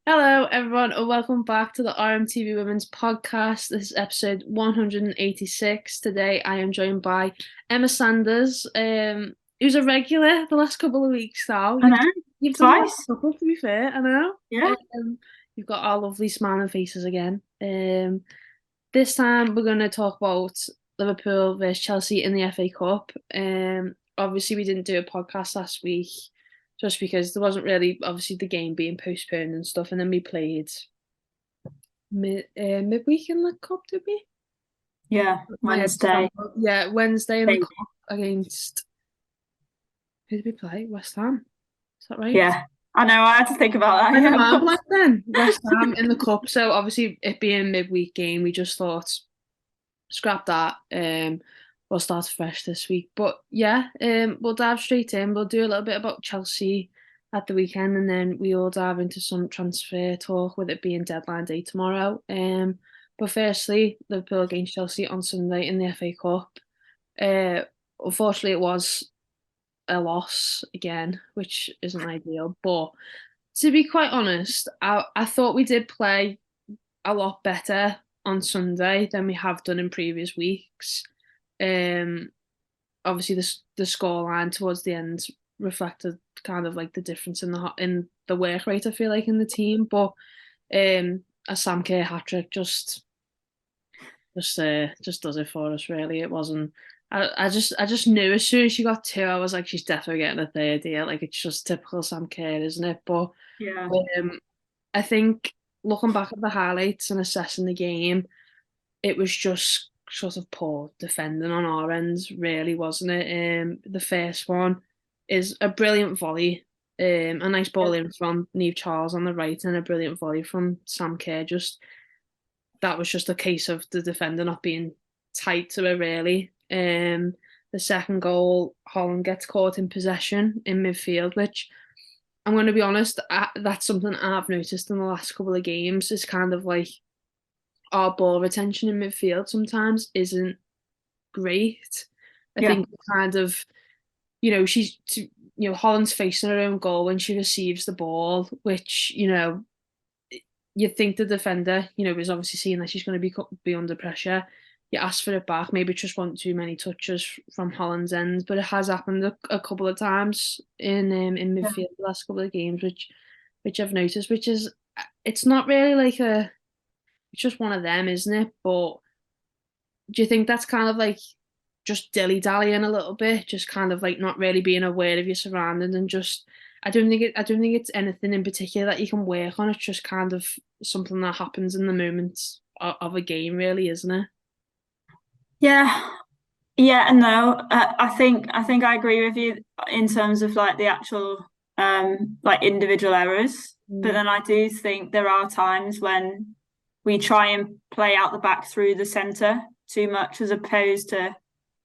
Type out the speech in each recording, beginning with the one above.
Hello, everyone, and welcome back to the RMTV Women's Podcast. This is episode 186. Today, I am joined by Emma Sanders, who's a regular the last couple of weeks now. I know. You've done Twice. a couple, to be fair, I know. Yeah. You've got our lovely smiling faces again. This time, we're going to talk about Liverpool versus Chelsea in the FA Cup. Obviously, we didn't do a podcast last week just because there wasn't really, obviously, the game being postponed and stuff. And then we played midweek in the cup, did we? Yeah. Wednesday. Yeah, Wednesday in the cup against, who did we play? West Ham. Is that right? Yeah. I know. I had to think about that. I don't know, like then West Ham in the cup. So obviously, it being a midweek game, we just thought scrap that. We'll start fresh this week. But yeah, we'll dive straight in. We'll do a little bit about Chelsea at the weekend, and then we'll dive into some transfer talk with it being deadline day tomorrow. But firstly, Liverpool against Chelsea on Sunday in the FA Cup. Unfortunately, it was a loss again, which isn't ideal. But to be quite honest, I thought we did play a lot better on Sunday than we have done in previous weeks. Obviously, the scoreline towards the end reflected kind of like the difference in the work rate, I feel like, in the team. But a Sam Kerr hat trick just does it for us. Really, it wasn't. I just knew as soon as she got two, I was like, she's definitely getting a third here. Like, it's just typical Sam Kerr, isn't it? But Yeah. I think looking back at the highlights and assessing the game, it was just sort of poor defending on our ends, really, wasn't it? The first one is a brilliant volley, a nice ball in from Niamh Charles on the right, and a brilliant volley from Sam Kerr. That was just a case of the defender not being tight to it, really. The second goal, Holland gets caught in possession in midfield, which I'm going to be honest, that's something I've noticed in the last couple of games. Is kind of like our ball retention in midfield sometimes isn't great. I think kind of, Holland's facing her own goal when she receives the ball, which, you think the defender, is obviously seeing that she's going to be under pressure. You ask for it back. Maybe just want too many touches from Holland's end, but it has happened a couple of times in midfield the last couple of games, which I've noticed. Which is, it's not really like it's just one of them, isn't it? But do you think that's kind of like just dilly dallying a little bit, just kind of like not really being aware of your surroundings and just. I don't think it's anything in particular that you can work on. It's just kind of something that happens in the moment of a game, really, isn't it? Yeah. Yeah and no. I think I agree with you in terms of like the actual like individual errors. But then I do think there are times when we try and play out the back through the centre too much as opposed to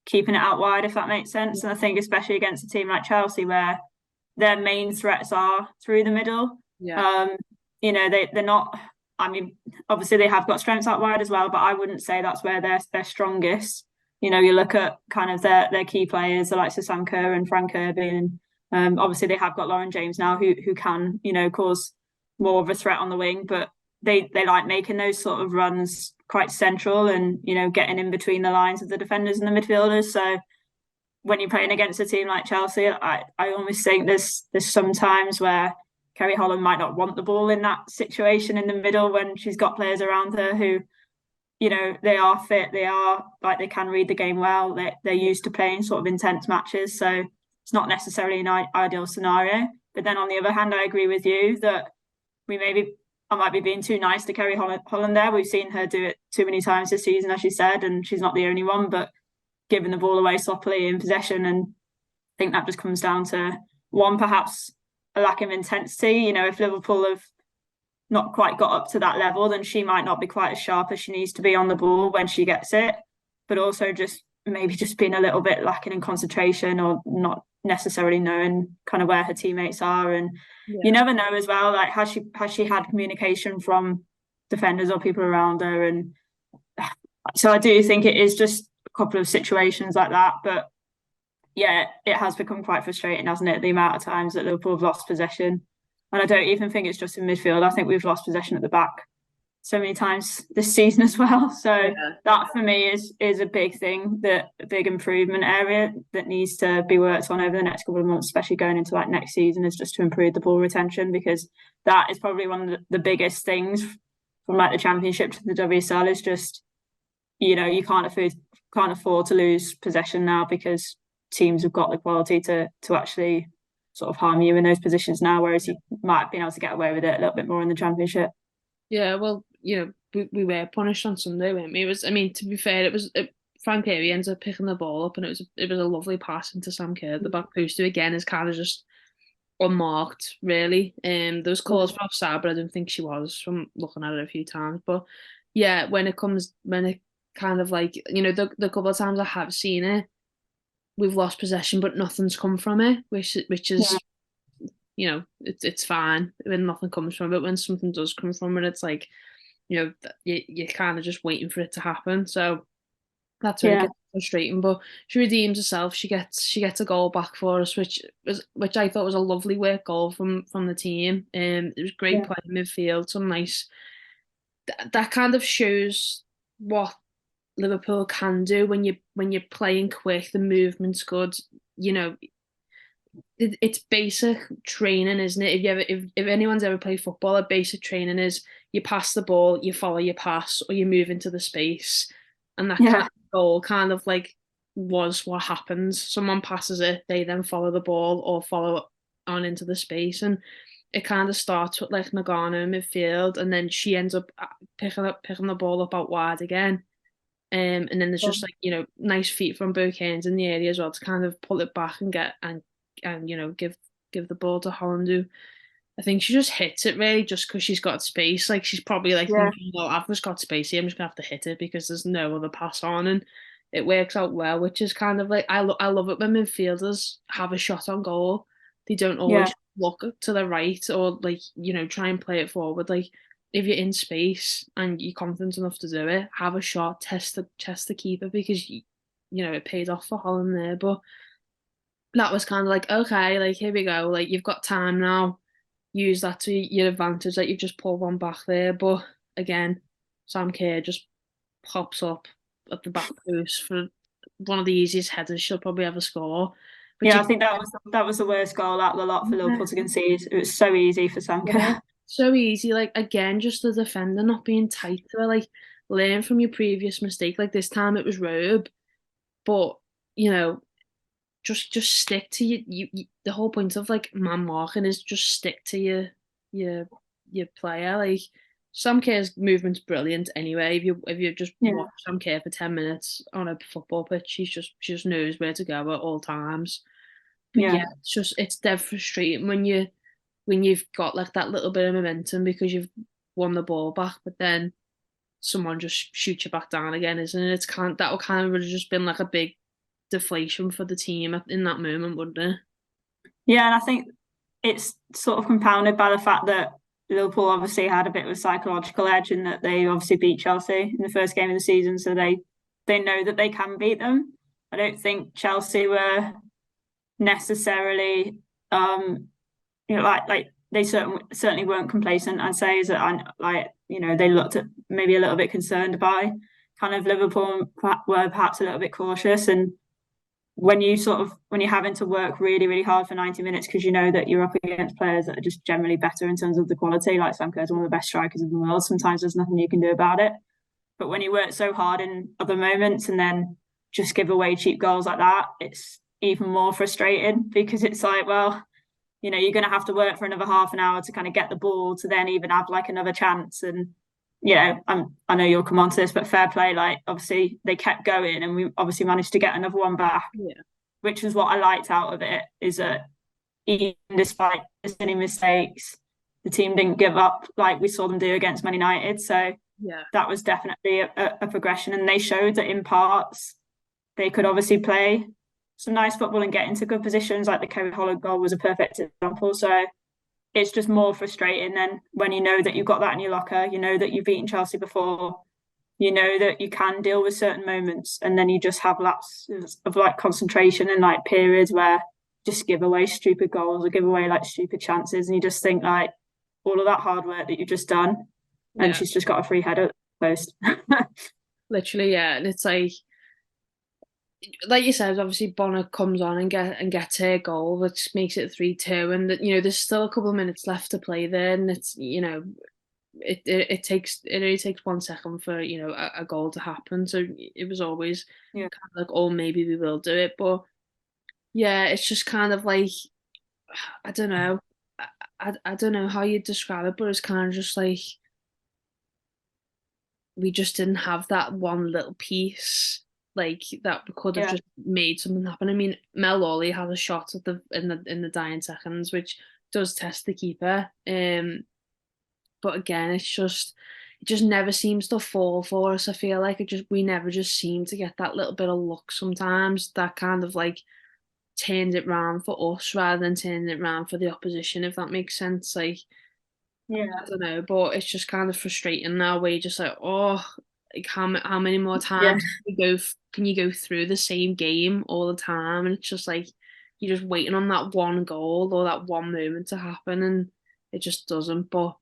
keeping it out wide, if that makes sense. And I think especially against a team like Chelsea where their main threats are through the middle. Yeah. They're not. I mean, obviously they have got strengths out wide as well, but I wouldn't say that's where they're strongest. You look at kind of their key players, the likes of Sam Kerr and Frank Kirby, and obviously they have got Lauren James now, who can cause more of a threat on the wing, but they like making those sort of runs quite central and getting in between the lines of the defenders and the midfielders. So when you're playing against a team like Chelsea, I almost think there's some times where Kerry Holland might not want the ball in that situation in the middle when she's got players around her who, they are fit, they can read the game well, they're used to playing sort of intense matches. So it's not necessarily an ideal scenario. But then on the other hand, I agree with you that I might be being too nice to Kerry Holland there. We've seen her do it too many times this season, as she said, and she's not the only one, but giving the ball away sloppily in possession. And I think that just comes down to one, perhaps a lack of intensity. If Liverpool have not quite got up to that level, then she might not be quite as sharp as she needs to be on the ball when she gets it, but also just maybe just being a little bit lacking in concentration or not necessarily knowing kind of where her teammates are. And you never know as well, like has she had communication from defenders or people around her? And so I do think it is just a couple of situations like that. But yeah, it has become quite frustrating, hasn't it? The amount of times that Liverpool have lost possession. And I don't even think it's just in midfield. I think we've lost possession at the back so many times this season as well. So Yeah. that for me is a big thing, that a big improvement area that needs to be worked on over the next couple of months, especially going into like next season, is just to improve the ball retention, because that is probably one of the biggest things from like the Championship to the WSL is just, you know, you can't afford to lose possession now, because teams have got the quality to actually sort of harm you in those positions now, whereas you might have been able to get away with it a little bit more in the Championship. Yeah, well, we were punished on Sunday, weren't we? It was, I mean, to be fair, Frank Avery ends up picking the ball up, and it was a lovely pass into Sam Kerr. The back post, who again is kind of just unmarked, really. There was calls for offside, but I don't think she was from looking at it a few times. But yeah, when it kind of like, the couple of times I have seen it, we've lost possession, but nothing's come from it, which Yeah, is, it's fine when nothing comes from it. When something does come from it, it's like, you're kind of just waiting for it to happen. So that's when it yeah, gets frustrating. But she redeems herself. She gets a goal back for us, which I thought was a lovely work goal from the team. It was great yeah, play in midfield. Some nice. That kind of shows what Liverpool can do when you're playing quick. The movement's good. You know, it's basic training, isn't it? If anyone's ever played football, a basic training is you pass the ball, you follow your pass, or you move into the space, and that kind yeah, of goal kind of like was what happens. Someone passes it, they then follow the ball or follow on into the space, and it kind of starts with like Nagano in midfield, and then she ends up picking the ball up out wide again. And then there's just like, nice feet from both hands in the area as well to kind of pull it back and get and give the ball to Holland, who I think she just hits it really just because she's got space. Like she's probably like yeah, thinking, well, I've just got space here. I'm just gonna have to hit it because there's no other pass on, and it works out well. Which is kind of like I love it when midfielders have a shot on goal. They don't yeah, always look to the right or like try and play it forward. Like if you're in space and you're confident enough to do it, have a shot, test the keeper because it paid off for Holland there, but that was kind of like, okay, like here we go, like you've got time now, use that to your advantage, like you've just pulled one back there. But again, Sam Kerr just pops up at the back post for one of the easiest headers she'll probably ever score. But yeah. you, I think that was the worst goal out of the lot for Liverpool to concede. It was so easy for yeah, Sanka. so easy. Like again, just the defender not being tight to her. Like learn from your previous mistake. Like this time it was Robe, but you know just stick to the whole point of like man marking is just stick to your your player. Like Sam Kerr's movement's brilliant anyway. If you just Yeah, watch Sam Kerr for 10 minutes on a football pitch, she just knows where to go at all times. But yeah, yeah, it's dead frustrating when you've got like that little bit of momentum because you've won the ball back, but then someone just shoots you back down again, isn't it? That would kind of have just been like a big deflation for the team in that moment, wouldn't it? yeah. And I think it's sort of compounded by the fact that Liverpool obviously had a bit of a psychological edge in that they obviously beat Chelsea in the first game of the season, so they know that they can beat them. I don't think Chelsea were necessarily, like they certainly weren't complacent. I'd say is that they looked at maybe a little bit concerned by kind of Liverpool and were perhaps a little bit cautious. And when you're having to work really really hard for 90 minutes because you know that you're up against players that are just generally better in terms of the quality, like Sam Kerr is one of the best strikers in the world, sometimes there's nothing you can do about it. But when you work so hard in other moments and then just give away cheap goals like that, it's even more frustrating because it's like, well, you're going to have to work for another half an hour to kind of get the ball to then even have like another chance. And I know you'll come on to this, but fair play. Like obviously they kept going, and we obviously managed to get another one back, Yeah. which was what I liked out of it. Is that even despite any mistakes, the team didn't give up like we saw them do against Man United. So Yeah. that was definitely a progression, and they showed that in parts they could obviously play some nice football and get into good positions. Like the Kerry Holland goal was a perfect example. So it's just more frustrating then when you know that you've got that in your locker, you know that you've beaten Chelsea before, you know that you can deal with certain moments, and then you just have lapses of like concentration and like periods where just give away stupid goals or give away like stupid chances, and you just think like all of that hard work that you've just done, and Yeah, she's just got a free header at the post. literally, yeah. And it's like you said, obviously Bonner comes on and gets her goal, which makes it 3-2, and there's still a couple of minutes left to play there, and it's it only takes 1 second for a goal to happen. So it was always Yeah, kind of like, oh, maybe we will do it, but yeah, it's just kind of like, I don't know. I don't know how you describe it, but it's kind of just like we just didn't have that one little piece like that could have yeah, just made something happen. I mean, Mel Lawley had a shot at the dying seconds, which does test the keeper. But again, it just never seems to fall for us. I feel like we never just seem to get that little bit of luck sometimes that kind of like turned it round for us rather than turning it round for the opposition, if that makes sense. Like, yeah, I don't know, but it's just kind of frustrating now where you're just like, oh, like how many more yeah. times can you go through the same game all the time? And it's just like you're just waiting on that one goal or that one moment to happen, and it just doesn't. But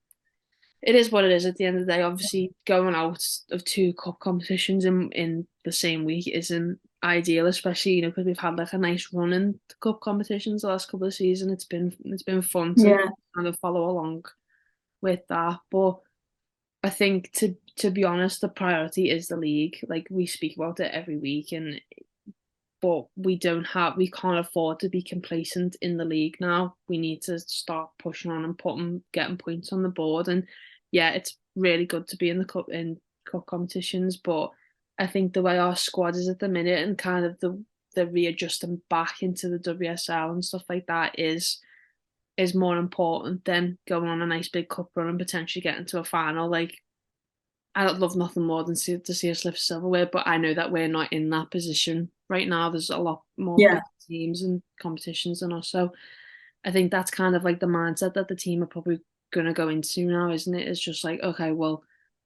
it is what it is at the end of the day. Obviously, going out of two cup competitions in the same week isn't ideal, especially because we've had like a nice run in the cup competitions the last couple of seasons. It's been fun to Yeah, kind of follow along with that. But I think to be honest, the priority is the league. Like we speak about it every week, and but we can't afford to be complacent in the league now. We need to start pushing on and getting points on the board. And yeah, it's really good to be in cup competitions, but I think the way our squad is at the minute and kind of the readjusting back into the WSL and stuff like that is more important than going on a nice big cup run and potentially getting to a final. Like I'd love nothing more than to see us lift silverware, but I know that we're not in that position right now. There's a lot more yeah, better teams and competitions than us. So I think that's kind of like the mindset that the team are probably going to go into now, isn't it? It's just like, okay, well,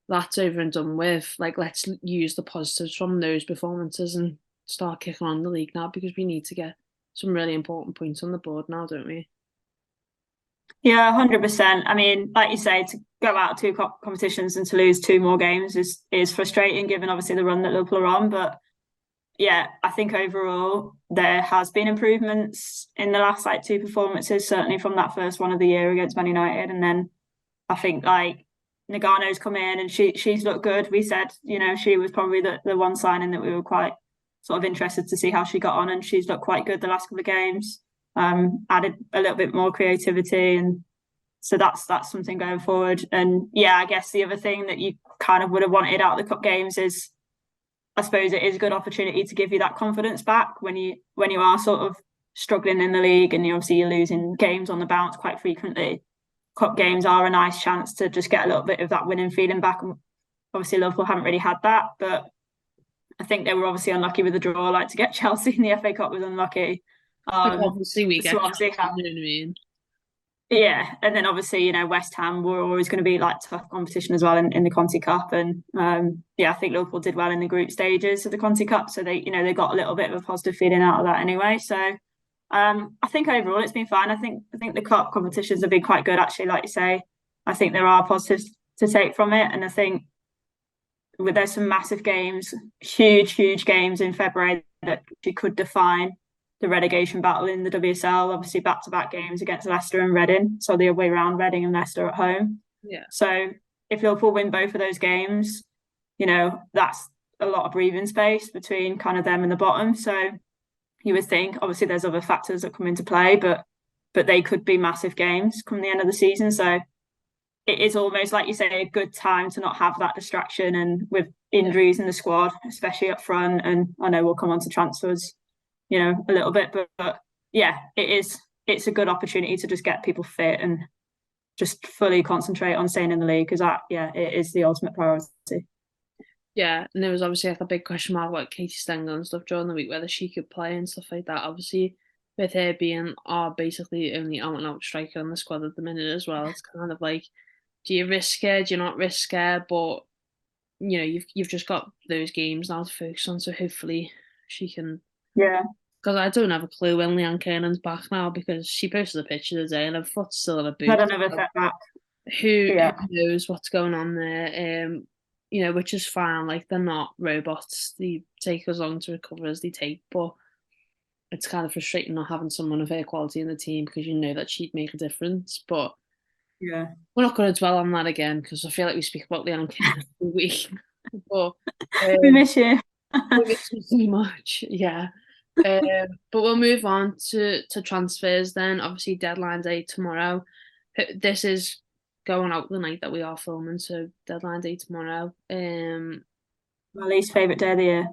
that's over and done with. Like, let's use the positives from those performances and start kicking on the league now because we need to get some really important points on the board now, don't we? yeah, 100%. I mean, like you say, to go out two competitions and to lose two more games is frustrating, given obviously the run that Liverpool are on. But yeah, I think overall there has been improvements in the last like two performances, certainly from that first one of the year against Man United, and then I think like Nagano's come in and she's looked good. We said, she was probably the one signing that we were quite sort of interested to see how she got on, and she's looked quite good the last couple of games. Added a little bit more creativity, and so that's something going forward. And yeah, I guess the other thing that you kind of would have wanted out of the cup games is, I suppose, it is a good opportunity to give you that confidence back when you are sort of struggling in the league, and you're losing games on the bounce quite frequently. Cup games are a nice chance to just get a little bit of that winning feeling back. And obviously, Liverpool haven't really had that, but I think they were obviously unlucky with the draw. Like to get Chelsea in the FA Cup was unlucky. But obviously we So get obviously Chelsea, have, you know what I mean? yeah, and then obviously West Ham were always going to be like tough competition as well in the Conti Cup, and yeah, I think Liverpool did well in the group stages of the Conti Cup, so they got a little bit of a positive feeling out of that anyway. So I think overall it's been fine. I think the cup competitions have been quite good actually, like you say. I think there are positives to take from it, and I think there's some massive games, huge games in February that you could define the relegation battle in the WSL. Obviously, back-to-back games against Leicester and Reading, so the way round, Reading and Leicester at home. Yeah. So if Liverpool win both of those games, that's a lot of breathing space between kind of them and the bottom. So you would think, obviously, there's other factors that come into play, but they could be massive games come the end of the season. So it is almost like you say a good time to not have that distraction, and with Yeah. injuries in the squad, especially up front. And I know we'll come on to transfers, a little bit, but yeah, it's a good opportunity to just get people fit and just fully concentrate on staying in the league, because it is the ultimate priority. Yeah, and there was obviously like a big question mark about Katie Stengel and stuff during the week, whether she could play and stuff like that. Obviously, with her being our basically only out and out striker in the squad at the minute as well, it's kind of like, do you risk her? Do you not risk her? But you've just got those games now to focus on. So hopefully she can. Yeah. Because I don't have a clue when Leanne Kernan's back now because she posted a picture the day and her foot's still in a Had boot. another setback. Who Yeah. knows what's going on there? Which is fine. Like they're not robots. They take as long to recover as they take, but it's kind of frustrating not having someone of her quality in the team because you know that she'd make a difference. But Yeah. we're not going to dwell on that again because I feel like we speak about Leanne Kiernan every week. But We um, miss you. we miss you so much, yeah. But we'll move on to transfers then. Obviously, deadline day tomorrow. This is going out the night that we are filming, so deadline day tomorrow. My least favourite day of the year.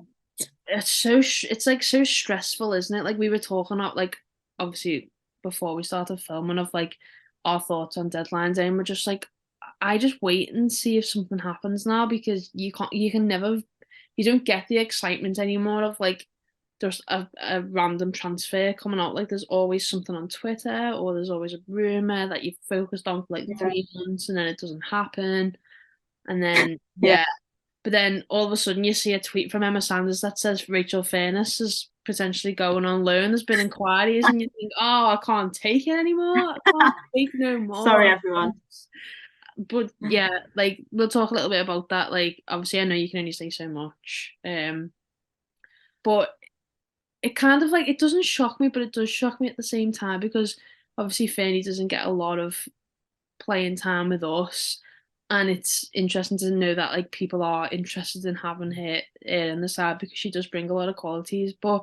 It's like so stressful, isn't it? Like we were talking about, like obviously before we started filming of like our thoughts on deadline day, and we're just like, I just wait and see if something happens now because you can never, you don't get the excitement anymore of like there's a random transfer coming out. Like there's always something on Twitter or there's always a rumor that you've focused on for like Yeah. 3 months and then it doesn't happen. And then Yeah. yeah, but then all of a sudden you see a tweet from Emma Sanders that says Rachel Furness is potentially going on loan. There's been inquiries and you think, oh, I can't take it anymore. I can't take no Sorry, more. everyone. But yeah, like we'll talk a little bit about that. Like obviously I know you can only say so much. But it kind of like it doesn't shock me, but it does shock me at the same time because obviously Fernie doesn't get a lot of playing time with us. And it's interesting to know that like people are interested in having her in the side because she does bring a lot of qualities. But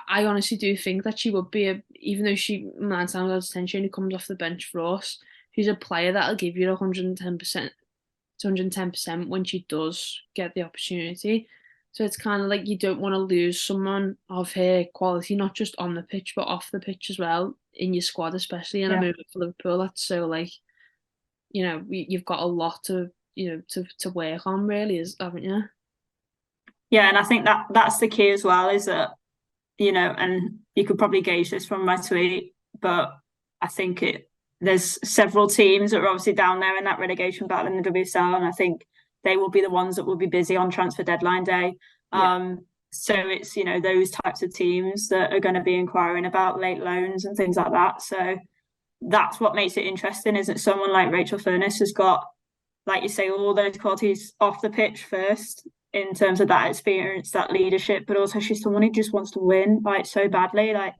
I honestly do think that she would be even though she 9 times out of 10 she only comes off the bench for us. She's a player that'll give you 110%, 210% when she does get the opportunity. So it's kind of like you don't want to lose someone of her quality, not just on the pitch, but off the pitch as well in your squad, especially in a Yeah. moment for Liverpool. That's so like, you've got a lot to work on, really, haven't you? Yeah, and I think that's the key as well, is that, and you could probably gauge this from my tweet, but I think there's several teams that are obviously down there in that relegation battle in the WSL, and I think they will be the ones that will be busy on transfer deadline day. Yeah. So it's, those types of teams that are going to be inquiring about late loans and things like that. So that's what makes it interesting, is that someone like Rachel Furness has got, like you say, all those qualities off the pitch first in terms of that experience, that leadership, but also she's someone who just wants to win like so badly. Like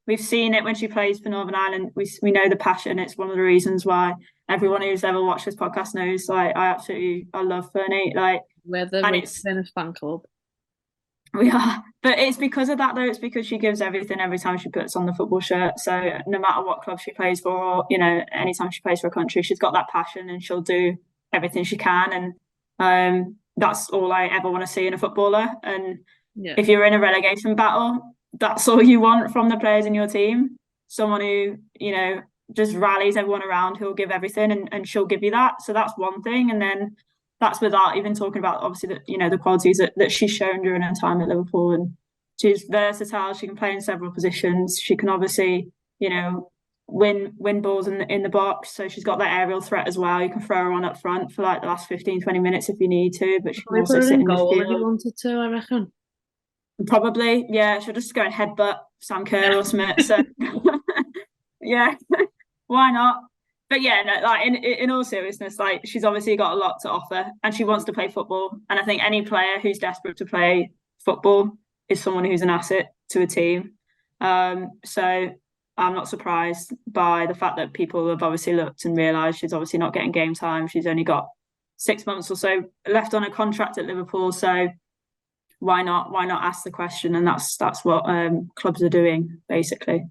we've seen it when she plays for Northern Ireland. We know the passion. It's one of the reasons why everyone who's ever watched this podcast knows. Like I love Fernie. Like, We're the and Rachel Furness fan club. we are, but it's because of that though. It's because she gives everything every time she puts on the football shirt. So no matter what club she plays for, anytime she plays for a country, she's got that passion and she'll do everything she can. And that's all I ever want to see in a footballer. And Yeah. if you're in a relegation battle, that's all you want from the players in your team. Someone who, just rallies everyone around, who'll give everything, and she'll give you that. So that's one thing. And then that's without even talking about obviously the qualities that she's shown during her time at Liverpool. And she's versatile. She can play in several positions. She can obviously, win balls in the box. So she's got that aerial threat as well. You can throw her on up front for like the last 15-20 minutes if you need to, but she can We put also her sit in in goal if you midfield. wanted to, I reckon. Probably, yeah. She'll just go and headbutt Sam Kerr or something. So yeah, why not? But yeah, no, like in all seriousness, like she's obviously got a lot to offer and she wants to play football. And I think any player who's desperate to play football is someone who's an asset to a team. So I'm not surprised by the fact that people have obviously looked and realised she's obviously not getting game time. She's only got 6 months or so left on a contract at Liverpool. So why not ask the question? And that's what clubs are doing, basically.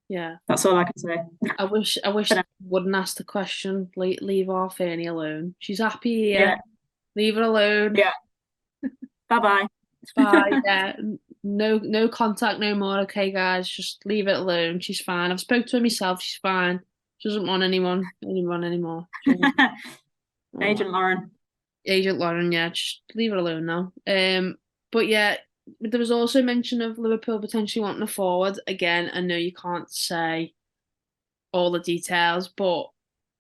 Yeah. That's all I can say. I wish they wouldn't ask the question. Leave our Fanny alone. She's happy here. Yeah. Leave her alone. Yeah. Bye-bye. Bye. Yeah. No contact no more. Okay, guys, just leave it alone. She's fine. I've spoke to her myself. She's fine. She doesn't want anyone anymore. Agent Lauren. Agent Lauren, yeah, just leave her alone now. But yeah, there was also mention of Liverpool potentially wanting a forward. Again, I know you can't say all the details, but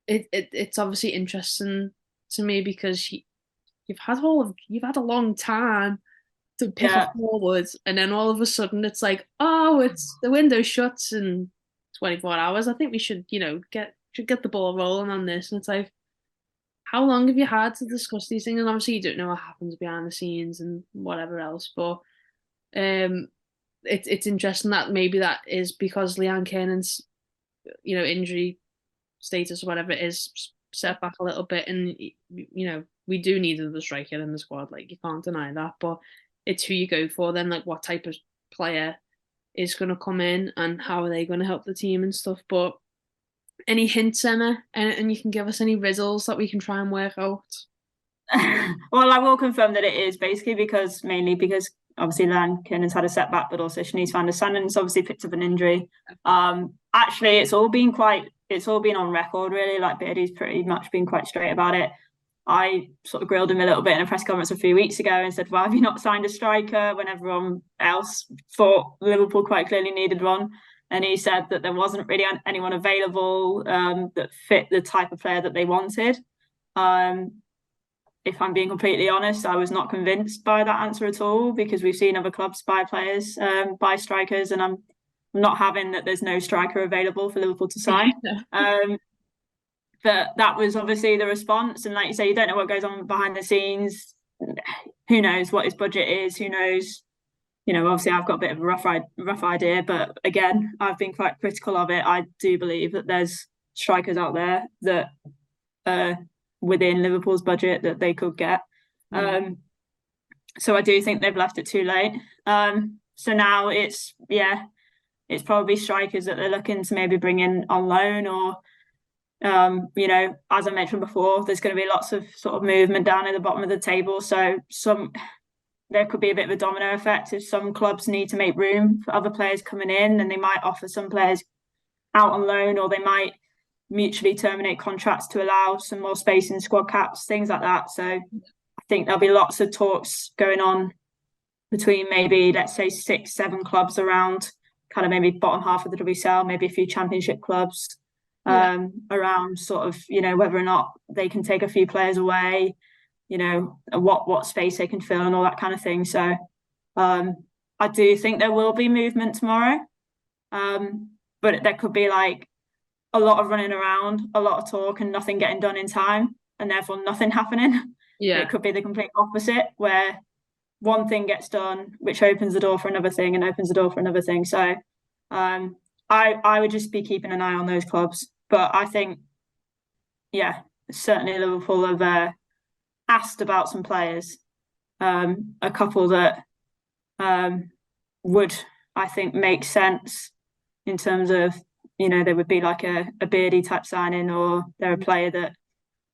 it's obviously interesting to me because you've had a long time to pick a Yeah. forward, and then all of a sudden it's like, oh, it's the window shuts in 24 hours. I think we should, get the ball rolling on this. And it's like, how long have you had to discuss these things? And obviously you don't know what happens behind the scenes and whatever else, but um, it's interesting that maybe that is because Leanne Kernan's, injury status or whatever it is set back a little bit, and we do need another striker in the squad. Like, you can't deny that, but it's who you go for then. Like, what type of player is going to come in, and how are they going to help the team and stuff. But any hints, Emma, and you can give us any riddles that we can try and work out. Well, I will confirm that it is basically mainly because obviously Lan Kiernan's had a setback, but also Shanice van der Sandon's obviously picked up an injury. Actually, it's all been on record really. Like, Beardy's pretty much been quite straight about it. I sort of grilled him a little bit in a press conference a few weeks ago and said, "Why have you not signed a striker when everyone else thought Liverpool quite clearly needed one?" And he said that there wasn't really anyone available that fit the type of player that they wanted. If I'm being completely honest, I was not convinced by that answer at all, because we've seen other clubs buy players, buy strikers, and I'm not having that there's no striker available for Liverpool to sign. But that was obviously the response. And like you say, you don't know what goes on behind the scenes. Who knows what his budget is? Who knows? Obviously I've got a bit of a rough idea, but again, I've been quite critical of it. I do believe that there's strikers out there that within Liverpool's budget that they could get. So I do think they've left it too late. So now it's probably strikers that they're looking to maybe bring in on loan, or as I mentioned before, there's going to be lots of sort of movement down at the bottom of the table. So there could be a bit of a domino effect. If some clubs need to make room for other players coming in, then they might offer some players out on loan, or they might mutually terminate contracts to allow some more space in squad caps, things like that. So I think there'll be lots of talks going on between maybe, let's say, 6-7 clubs around kind of maybe bottom half of the WSL, maybe a few championship clubs around sort of, whether or not they can take a few players away, what space they can fill and all that kind of thing. So I do think there will be movement tomorrow, but there could be like a lot of running around, a lot of talk, and nothing getting done in time, and therefore nothing happening. Yeah. It could be the complete opposite, where one thing gets done, which opens the door for another thing, and opens the door for another thing. So I would just be keeping an eye on those clubs. But I think, certainly Liverpool have asked about some players, a couple that would, I think, make sense in terms of, they would be like a Beardy type signing, or they're a player that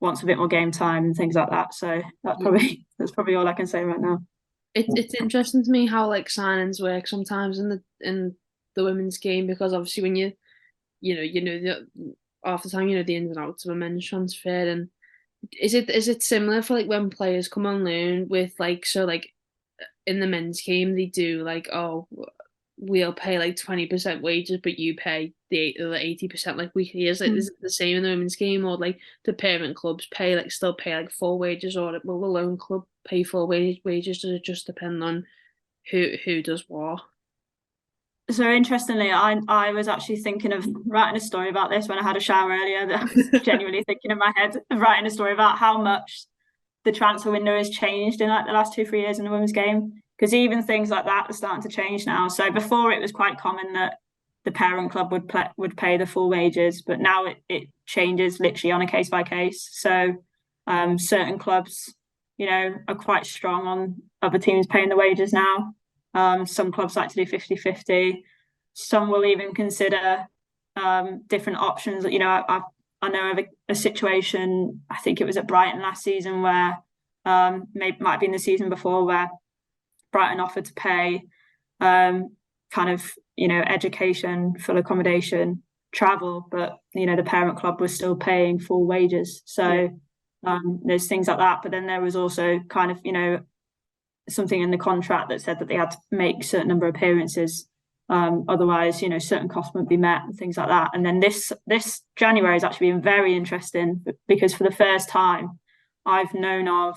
wants a bit more game time and things like that. So that's probably all I can say right now. It's interesting to me how like signings work sometimes in the women's game, because obviously when you half the time the ins and outs of a men's transfer. And is it similar for like when players come on loan with like, so like in the men's game they do like, oh, we'll pay like 20% wages, but you pay the 80% like weekly. Is it the same in the women's game, or like the parent clubs still pay like full wages, or will the loan club pay full wages? Does it just depend on who does what? So interestingly, I was actually thinking of writing a story about this when I had a shower earlier. That I was genuinely thinking in my head of writing a story about how much the transfer window has changed in like the last 2-3 years in the women's game, because even things like that are starting to change now. So before, it was quite common that the parent club would pay the full wages, but now it changes literally on a case by case. So certain clubs, are quite strong on other teams paying the wages now. Some clubs like to do 50-50. Some will even consider different options. I know of a situation, I think it was at Brighton last season, where might have been the season before, where Brighton offered to pay kind of, education, full accommodation, travel, but, the parent club was still paying full wages. So there's things like that. But then there was also kind of, something in the contract that said that they had to make a certain number of appearances. Otherwise, certain costs wouldn't be met and things like that. And then this January has actually been very interesting, because for the first time I've known of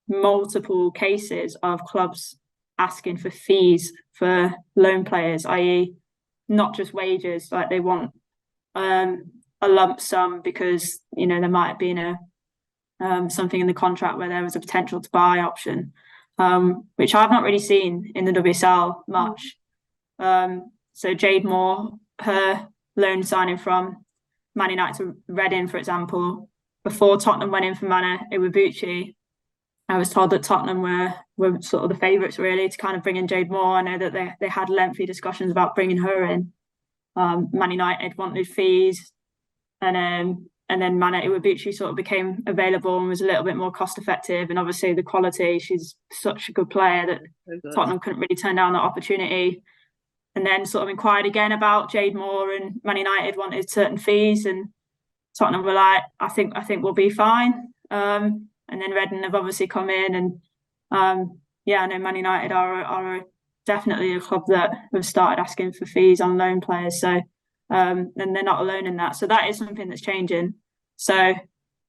multiple cases of clubs asking for fees for loan players, i.e. not just wages, like they want a lump sum because, you know, there might have been something in the contract where there was a potential to buy option, which I've not really seen in the WSL much. So Jade Moore, her loan signing from Man United to Reading, for example, before Tottenham went in for Mana Iwabuchi, I was told that Tottenham were sort of the favourites really to kind of bring in Jade Moore. I know that they had lengthy discussions about bringing her in. Man United wanted fees, and then Mana Iwabuchi sort of became available and was a little bit more cost effective. And obviously the quality, she's such a good player that Tottenham couldn't really turn down that opportunity. And then sort of inquired again about Jade Moore, and Man United wanted certain fees, and Tottenham were like, I think we'll be fine. And then Reading have obviously come in, and I know Man United are definitely a club that have started asking for fees on loan players. So and they're not alone in that. So that is something that's changing. So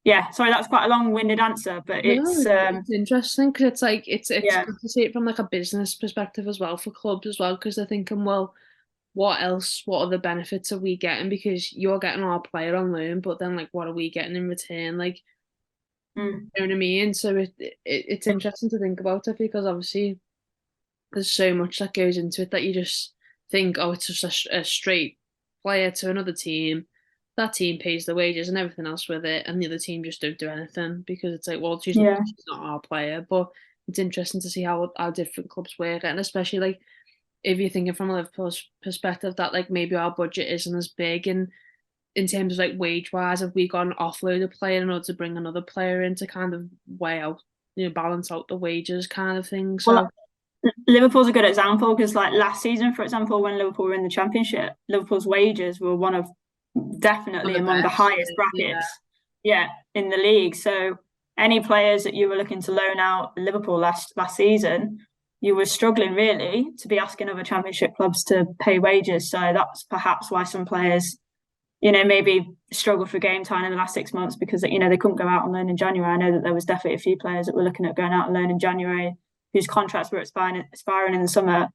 yeah, sorry, that's quite a long-winded answer, but it's interesting because it's like it's good to see it from like a business perspective as well for clubs as well, because they're thinking, well, what else? What other benefits are we getting? Because you're getting our player on loan, but then like, what are we getting in return? Like, you know what I mean? So it's interesting to think about it, because obviously there's so much that goes into it that you just think, oh, it's just a straight player to another team. That team pays the wages and everything else with it, and the other team just don't do anything because it's like, well, she's not our player. But it's interesting to see how different clubs work, and especially like if you're thinking from a Liverpool's perspective that like maybe our budget isn't as big, and in terms of like wage wise, have we got an offload player in order to bring another player in to kind of weigh out, balance out the wages kind of thing. So. Well, Liverpool's a good example because, like last season, for example, when Liverpool were in the Championship, Liverpool's wages were definitely among the highest brackets, in the league. So any players that you were looking to loan out Liverpool last season, you were struggling really to be asking other Championship clubs to pay wages. So that's perhaps why some players, maybe struggled for game time in the last 6 months because, they couldn't go out on loan in January. I know that there was definitely a few players that were looking at going out on loan in January whose contracts were expiring in the summer.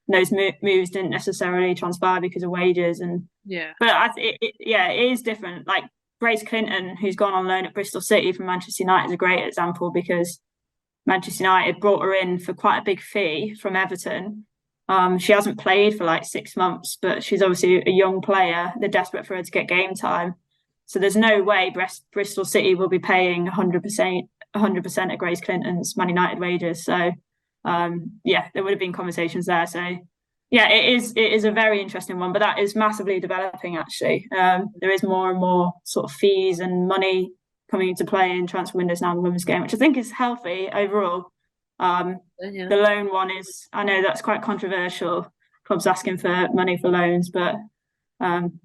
And those moves didn't necessarily transpire because of wages. But it is different. Like Grace Clinton, who's gone on loan at Bristol City from Manchester United, is a great example because Manchester United brought her in for quite a big fee from Everton. She hasn't played for like 6 months, but she's obviously a young player. They're desperate for her to get game time. So there's no way Bristol City will be paying 100% of Grace Clinton's Man United wages. So there would have been conversations there. So yeah, it is a very interesting one, but that is massively developing actually. There is more and more sort of fees and money coming into play in transfer windows now in the women's game, which I think is healthy overall. The loan one is, I know that's quite controversial, clubs asking for money for loans, but I'm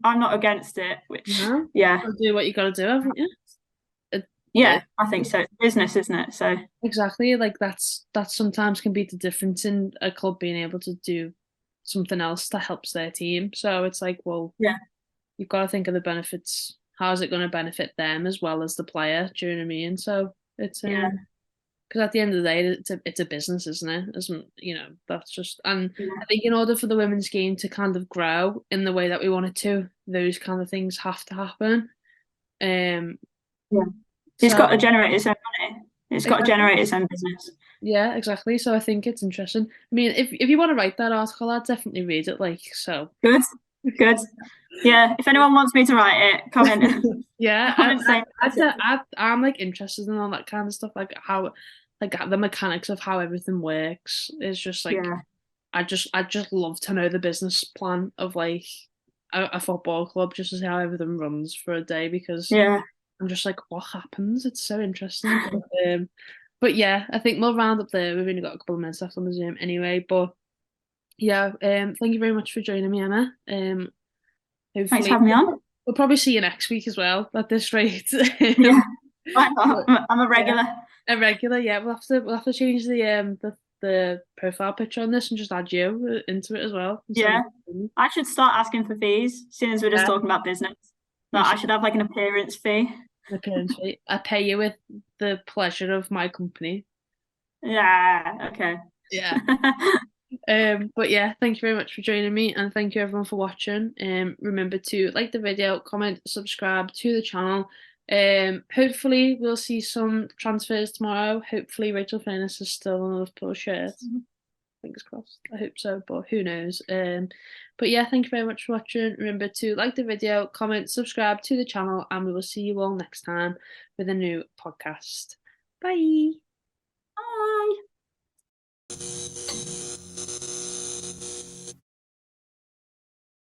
not against it, which do what you got to do, haven't you? I think so. It's business, isn't it? So exactly, like that sometimes can be the difference in a club being able to do something else that helps their team. So it's like, well, you've got to think of the benefits. How is it going to benefit them as well as the player? Do you know what I mean? So it's because at the end of the day, it's a business, isn't it? That's just, and I think in order for the women's game to kind of grow in the way that we want it to, those kind of things have to happen. It's got to generate its own money. It's got to generate its own business. Yeah, exactly. So I think it's interesting. I mean, if you want to write that article, I'd definitely read it. So good. Yeah, if anyone wants me to write it, comment. Yeah, I'm like interested in all that kind of stuff, like how, like the mechanics of how everything works. Is just like I just love to know the business plan of like a football club, just to see how everything runs for a day, because I'm just like, what happens? It's so interesting. But yeah, I think we'll round up there. We've only got a couple of minutes left on the Zoom anyway. But yeah, thank you very much for joining me, Emma. Thanks for having me on. We'll probably see you next week as well at this rate. I'm a regular. A regular, yeah. We'll have to change the profile picture on this and just add you into it as well. Yeah, I should start asking for fees, seeing as we're just talking about business. But I should have like an appearance fee. My parents' fee. I pay you with the pleasure of my company. Yeah, okay. Yeah. But yeah, thank you very much for joining me, and thank you everyone for watching. Remember to like the video, comment, subscribe to the channel. Hopefully we'll see some transfers tomorrow. Hopefully Rachel Furness is still on the Liverpool shirt. Fingers crossed. I hope so, but who knows? But yeah, thank you very much for watching. Remember to like the video, comment, subscribe to the channel, and we will see you all next time with a new podcast. Bye. Bye.